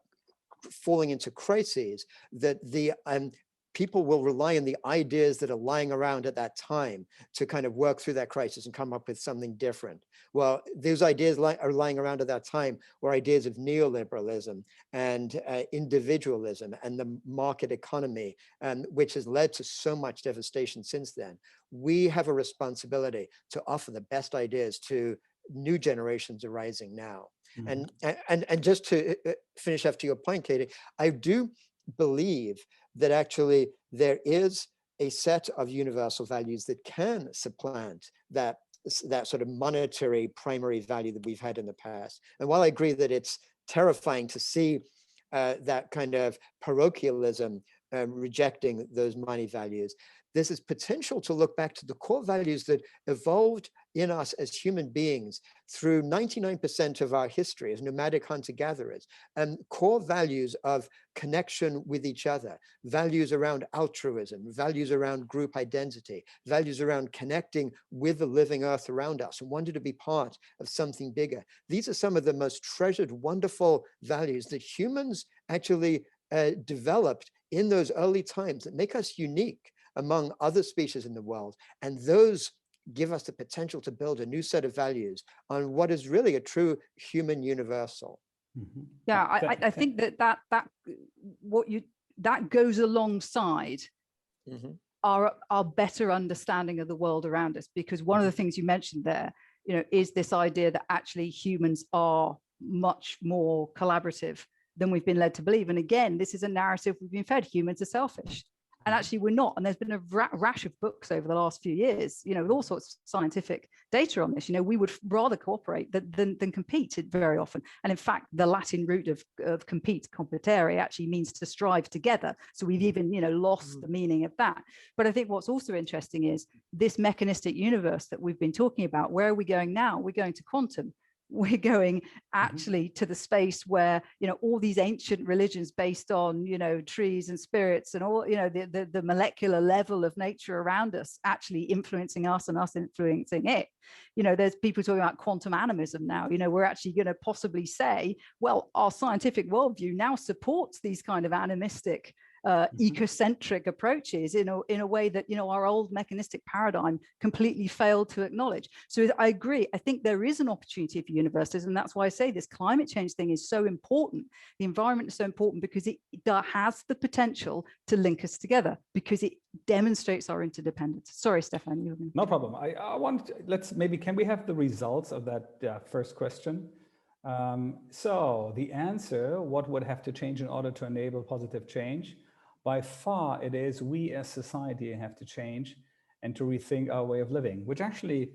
falling into crises that the people will rely on the ideas that are lying around at that time to kind of work through that crisis and come up with something different. Well, those ideas are lying around at that time were ideas of neoliberalism and individualism and the market economy, which has led to so much devastation since then. We have a responsibility to offer the best ideas to new generations arising now. And just to finish up to your point, Katie, I do believe that actually there is a set of universal values that can supplant that sort of monetary primary value that we've had in the past. And while I agree that it's terrifying to see that kind of parochialism rejecting those money values, there's this potential to look back to the core values that evolved in us as human beings through 99% of our history as nomadic hunter-gatherers, and core values of connection with each other, values around altruism, values around group identity, values around connecting with the living earth around us and wanting to be part of something bigger. These are some of the most treasured, wonderful values that humans actually developed in those early times that make us unique among other species in the world. And those give us the potential to build a new set of values on what is really a true human universal. Yeah, I think that goes alongside our better understanding of the world around us. Because one of the things you mentioned there, is this idea that actually humans are much more collaborative than we've been led to believe. And again, this is a narrative we've been fed. Humans are selfish. And actually we're not. And there's been a rash of books over the last few years, with all sorts of scientific data on this. We would rather cooperate than compete very often. And in fact, the Latin root of compete, competere, actually means to strive together. So we've even, lost the meaning of that. But I think what's also interesting is this mechanistic universe that we've been talking about. Where are we going now? We're going to quantum. We're going actually to the space where, all these ancient religions based on, trees and spirits and all, the molecular level of nature around us actually influencing us and us influencing it. There's people talking about quantum animism now. We're actually going to possibly say, well, our scientific worldview now supports these kind of animistic ecocentric approaches in a way that our old mechanistic paradigm completely failed to acknowledge. So I agree. I think there is an opportunity for universities, and that's why I say this climate change thing is so important. The environment is so important because it has the potential to link us together, because it demonstrates our interdependence. Sorry, Stefan, you were No problem. I want can we have the results of that first question? So the answer, what would have to change in order to enable positive change? By far, it is we as society have to change and to rethink our way of living, which actually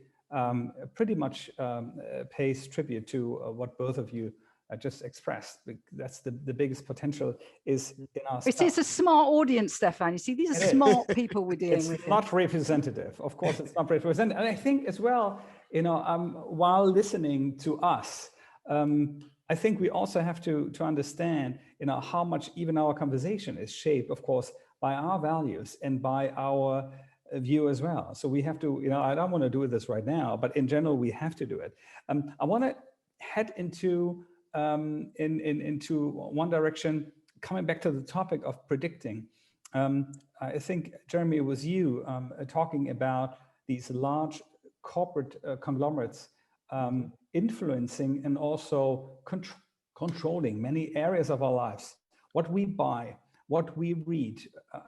pretty much pays tribute to what both of you just expressed. That's the biggest potential is in our stuff. It's a smart audience, Stefan. You see, these are smart people we're dealing with. It's not representative. Of course, it's not representative. And I think as well, while listening to us, I think we also have to understand, how much even our conversation is shaped, of course, by our values and by our view as well. So we have to, I don't want to do this right now, but in general, we have to do it. I want to head into one direction, coming back to the topic of predicting. I think, Jeremy, it was you talking about these large corporate conglomerates influencing and also controlling many areas of our lives, what we buy, what we read,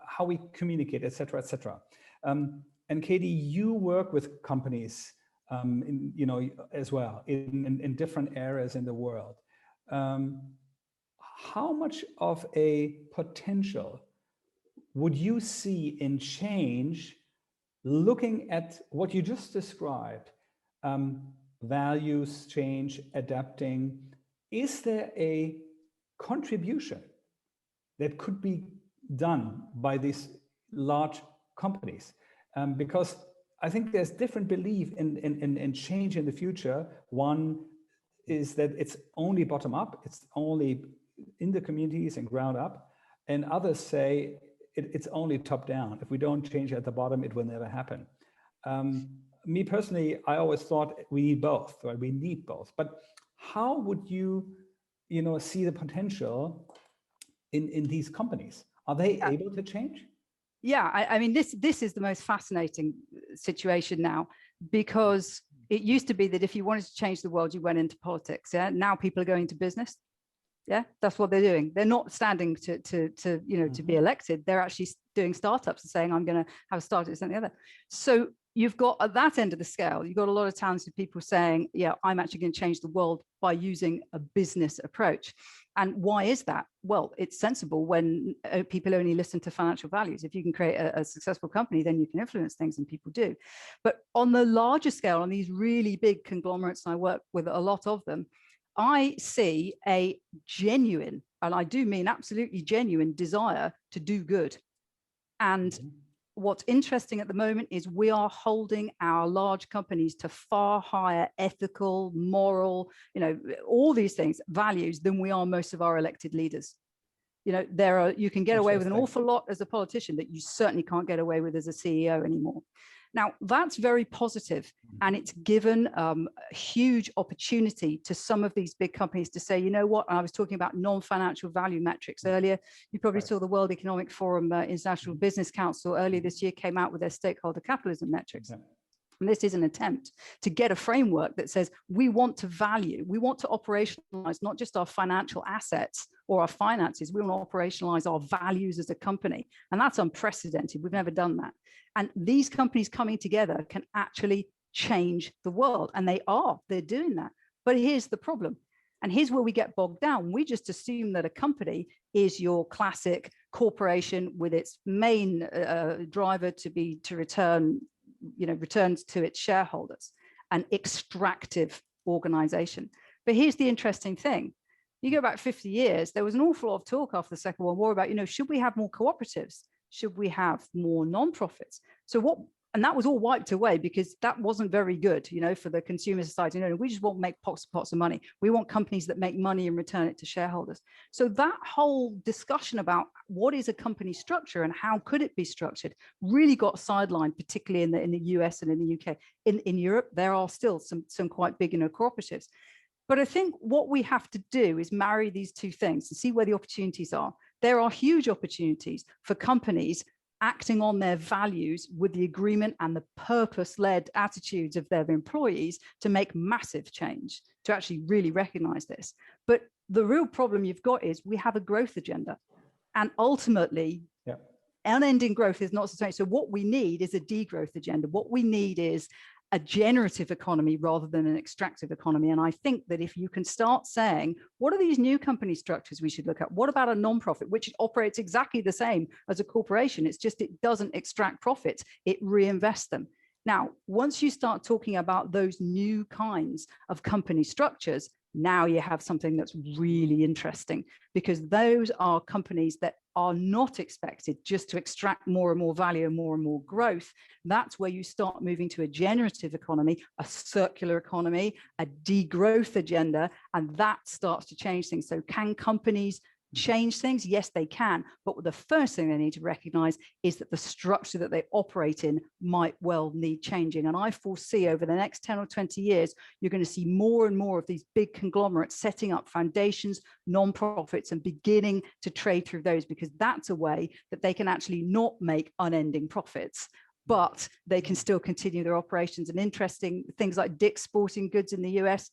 how we communicate, etc., etc. And KD, you work with companies, as well in different areas in the world. How much of a potential would you see in change, looking at what you just described? Values change, adapting. Is there a contribution that could be done by these large companies? Because I think there's different belief in change in the future. One is that it's only bottom up, it's only in the communities and ground up, and others say it's only top down. If we don't change at the bottom, it will never happen. Me personally, I always thought we need both, right? We need both. But how would you, see the potential in these companies? Are they able to change? Yeah, I mean, this is the most fascinating situation now, because it used to be that if you wanted to change the world, you went into politics. Yeah, now people are going to business. Yeah, that's what they're doing. They're not standing to be elected. They're actually doing startups and saying, I'm going to have a startup, this and the other. So you've got at that end of the scale, you've got a lot of talented people saying, yeah, I'm actually going to change the world by using a business approach. And why is that? Well, it's sensible when people only listen to financial values. If you can create a successful company, then you can influence things, and people do. But on the larger scale, on these really big conglomerates, and I work with a lot of them, I see a genuine, and I do mean absolutely genuine, desire to do good. And what's interesting at the moment is we are holding our large companies to far higher ethical, moral, all these things, values, than we are most of our elected leaders. You can get away with an awful lot as a politician that you certainly can't get away with as a CEO anymore. Now, that's very positive, and it's given a huge opportunity to some of these big companies to say, you know what, I was talking about non-financial value metrics earlier. You probably saw the World Economic Forum, International Business Council earlier this year came out with their stakeholder capitalism metrics. And this is an attempt to get a framework that says we want to value, we want to operationalize not just our financial assets or our finances. We want to operationalize our values as a company. And that's unprecedented. We've never done that. And these companies coming together can actually change the world. And they're doing that. But here's the problem. And here's where we get bogged down. We just assume that a company is your classic corporation with its main driver to return, returns to its shareholders, an extractive organization. But here's the interesting thing. You go back 50 years, there was an awful lot of talk after the Second World War about, should we have more cooperatives? Should we have more non-profits? And that was all wiped away because that wasn't very good, for the consumer society. We just won't make pots of money. We want companies that make money and return it to shareholders. So that whole discussion about what is a company structure and how could it be structured really got sidelined, particularly in the US and in the UK. In Europe, there are still some quite big cooperatives. But I think what we have to do is marry these two things and see where the opportunities are. There are huge opportunities for companies acting on their values with the agreement and the purpose-led attitudes of their employees to make massive change, to actually really recognize this. But the real problem you've got is we have a growth agenda. And ultimately, unending growth is not sustainable. So what we need is a degrowth agenda. What we need is a generative economy rather than an extractive economy. And I think that if you can start saying, what are these new company structures we should look at? What about a non-profit, which operates exactly the same as a corporation? It's just, it doesn't extract profits, it reinvests them. Now, once you start talking about those new kinds of company structures, now you have something that's really interesting, because those are companies that are not expected just to extract more and more value and more growth. That's where you start moving to a generative economy, a circular economy, a degrowth agenda, and that starts to change things. So can companies change things? Yes, they can. But the first thing they need to recognize is that the structure that they operate in might well need changing. And I foresee over the next 10 or 20 years, you're going to see more and more of these big conglomerates setting up foundations, non-profits, and beginning to trade through those, because that's a way that they can actually not make unending profits, but they can still continue their operations. And interesting things like Dick's Sporting Goods in the US,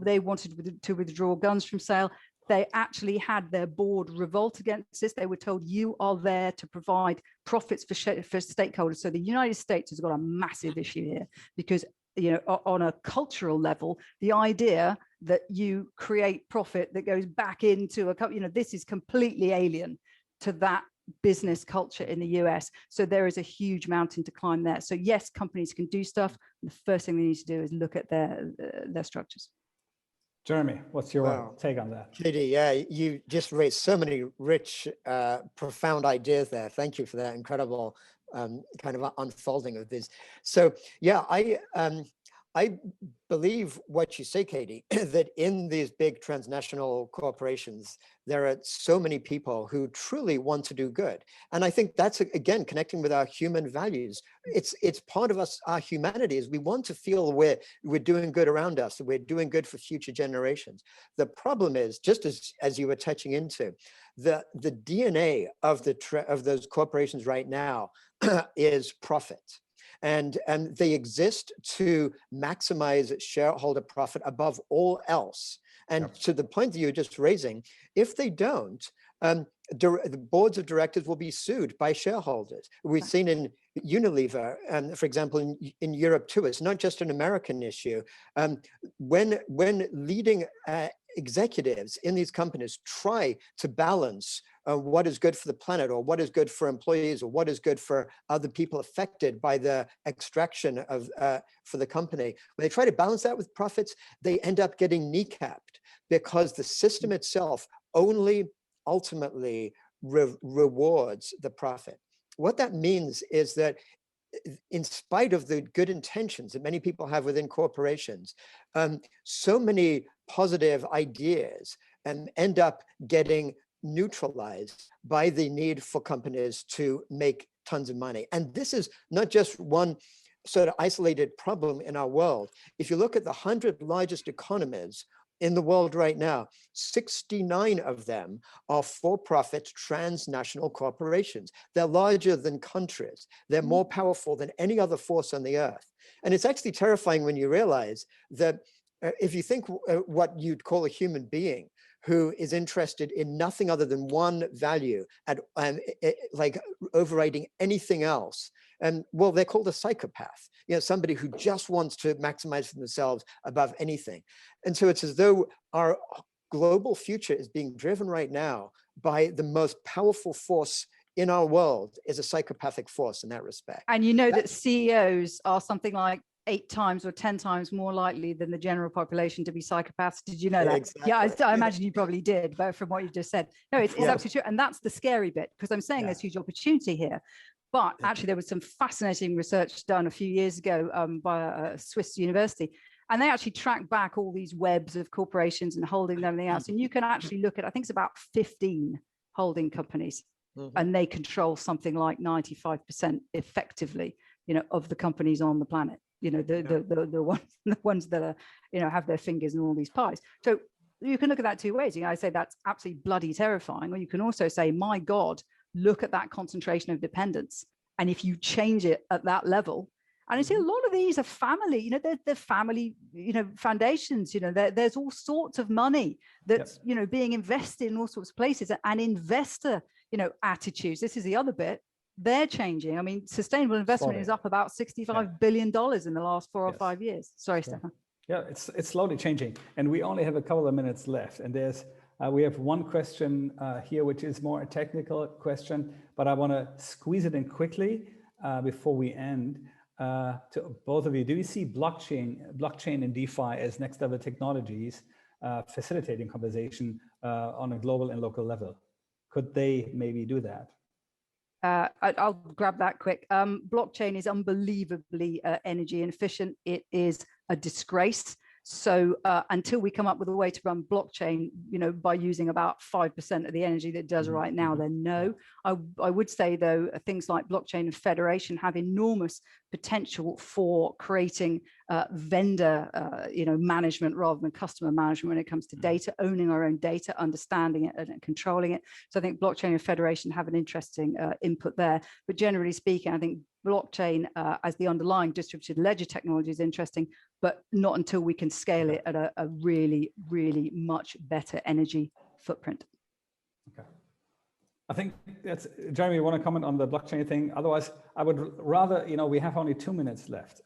they wanted to withdraw guns from sale. They actually had their board revolt against this. They were told, you are there to provide profits for stakeholders. So the United States has got a massive issue here, because on a cultural level, the idea that you create profit that goes back into a company, this is completely alien to that business culture in the US. So there is a huge mountain to climb there. So yes, companies can do stuff. The first thing they need to do is look at their structures. Jeremy, what's your take on that? KD, yeah, you just raised so many rich, profound ideas there. Thank you for that incredible kind of unfolding of this. So yeah, I believe what you say, KD, that in these big transnational corporations, there are so many people who truly want to do good. And I think that's, again, connecting with our human values. It's part of us, our humanity, is we want to feel we're doing good around us, we're doing good for future generations. The problem is, just as you were touching into, the DNA of those corporations right now is profit. And they exist to maximize shareholder profit above all else. And to the point that you're just raising, if they don't, the boards of directors will be sued by shareholders. We've seen in Unilever, for example, in Europe too, it's not just an American issue. When leading executives in these companies try to balance what is good for the planet, or what is good for employees, or what is good for other people affected by the extraction of for the company, when they try to balance that with profits, they end up getting kneecapped, because the system itself only ultimately rewards the profit. What that means is that in spite of the good intentions that many people have within corporations, so many positive ideas end up getting neutralized by the need for companies to make tons of money. And this is not just one sort of isolated problem in our world. If you look at the 100 largest economies in the world right now, 69 of them are for-profit transnational corporations. They're larger than countries. They're more powerful than any other force on the earth. And it's actually terrifying when you realize that if you think what you'd call a human being who is interested in nothing other than one value and like overriding anything else. And well, they're called a psychopath, you know, somebody who just wants to maximize for themselves above anything. And so it's as though our global future is being driven right now by the most powerful force in our world is a psychopathic force in that respect. And you know that CEOs are something like 8 times or 10 times more likely than the general population to be psychopaths. Did you know that? Exactly. Yeah, I imagine you probably did, but from what you just said. No, it's absolutely true. And that's the scary bit, because I'm saying there's huge opportunity here. But actually, there was some fascinating research done a few years ago by a Swiss university. And they actually tracked back all these webs of corporations and holding and everything else. And you can actually look at, I think it's about 15 holding companies. And they control something like 95% effectively, you know, of the companies on the planet. You know, the ones that are, you know, have their fingers in all these pies. So you can look at that 2 ways. You know, I say that's absolutely bloody terrifying. Or you can also say, my God, look at that concentration of dependence. And if you change it at that level, and I see a lot of these are family, you know, they're family, you know, foundations, you know, there's all sorts of money that's, you know, being invested in all sorts of places, and investor, you know, attitudes. This is the other bit. They're changing. I mean, sustainable investment is up about $65 billion in the last 4 or 5 years. Sorry, Stefan. Yeah, it's slowly changing, and we only have a couple of minutes left. And there's we have one question here, which is more a technical question, but I want to squeeze it in quickly before we end. To both of you, do you see blockchain and DeFi as next level technologies facilitating conversation on a global and local level? Could they maybe do that? I'll grab that quick. Blockchain is unbelievably energy inefficient. It is a disgrace. So until we come up with a way to run blockchain, you know, by using about 5% of the energy that it does right now, then no. I would say, though, things like blockchain and federation have enormous potential for creating vendor, you know, management rather than customer management when it comes to data, owning our own data, understanding it and controlling it. So I think blockchain and federation have an interesting input there. But generally speaking, I think blockchain as the underlying distributed ledger technology is interesting, but not until we can scale it at a really, really much better energy footprint. Okay. I think that's, Jeremy, you want to comment on the blockchain thing? Otherwise, I would rather, you know, we have only 2 minutes left.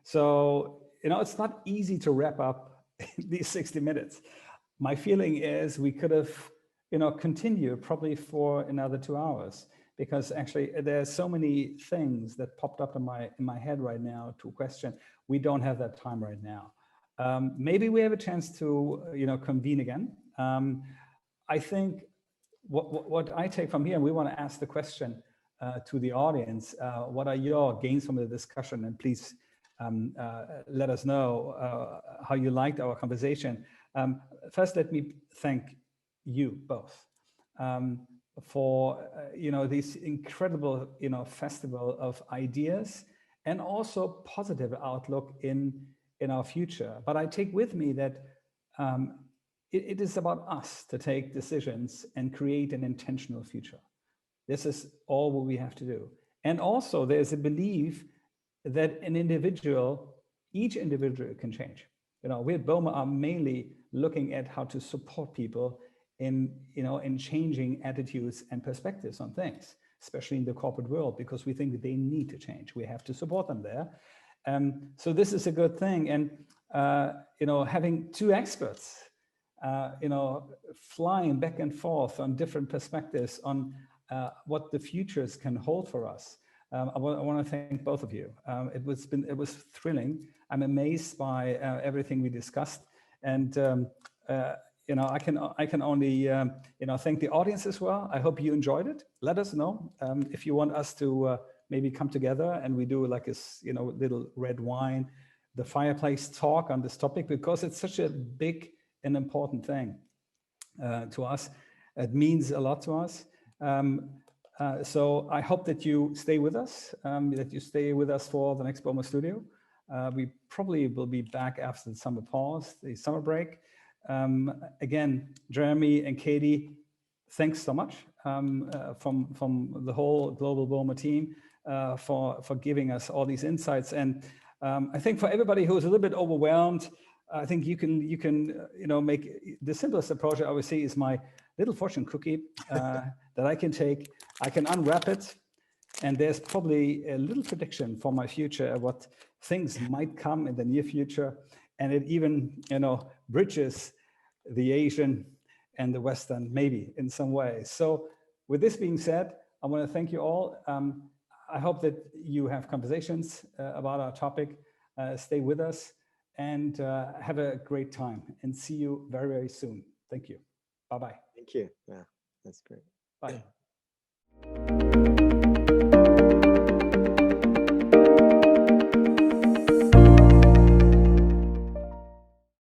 So, you know, it's not easy to wrap up these 60 minutes. My feeling is we could have, you know, continued probably for another 2 hours, because actually there's so many things that popped up in my head right now to question. We don't have that time right now. Maybe we have a chance to, you know, convene again. I think what I take from here, and we want to ask the question to the audience, what are your gains from the discussion? And please let us know how you liked our conversation. First, let me thank you both for you know, this incredible, you know, festival of ideas and also positive outlook in our future. But I take with me that it is about us to take decisions and create an intentional future. This is all what we have to do. And also there's a belief that each individual can change. You know, we at Boma are mainly looking at how to support people in, you know, in changing attitudes and perspectives on things, especially in the corporate world, because we think that they need to change. We have to support them there. So this is a good thing. And, you know, having 2 experts, you know, flying back and forth on different perspectives on what the futures can hold for us. I want to thank both of you. It was thrilling. I'm amazed by everything we discussed. And, you know, I can only, you know, thank the audience as well. I hope you enjoyed it. Let us know if you want us to maybe come together and we do like a, you know, little red wine, the fireplace talk on this topic, because it's such a big and important thing to us. It means a lot to us. So I hope that you stay with us, for the next Boma Studio. We probably will be back after the summer pause, the summer break. Again, Jeremy and KD, thanks so much from the whole Global Boma team for giving us all these insights. And I think for everybody who's a little bit overwhelmed, I think you can make the simplest approach I always see is my little fortune cookie that I can take. I can unwrap it, and there's probably a little prediction for my future, what things might come in the near future, and it even bridges the Asian and the Western maybe in some way. So with this being said, I want to thank you all. I hope that you have conversations about our topic. Stay with us and have a great time, and see you very, very soon. Thank you. Bye-bye. Thank you. Yeah, that's great. Bye.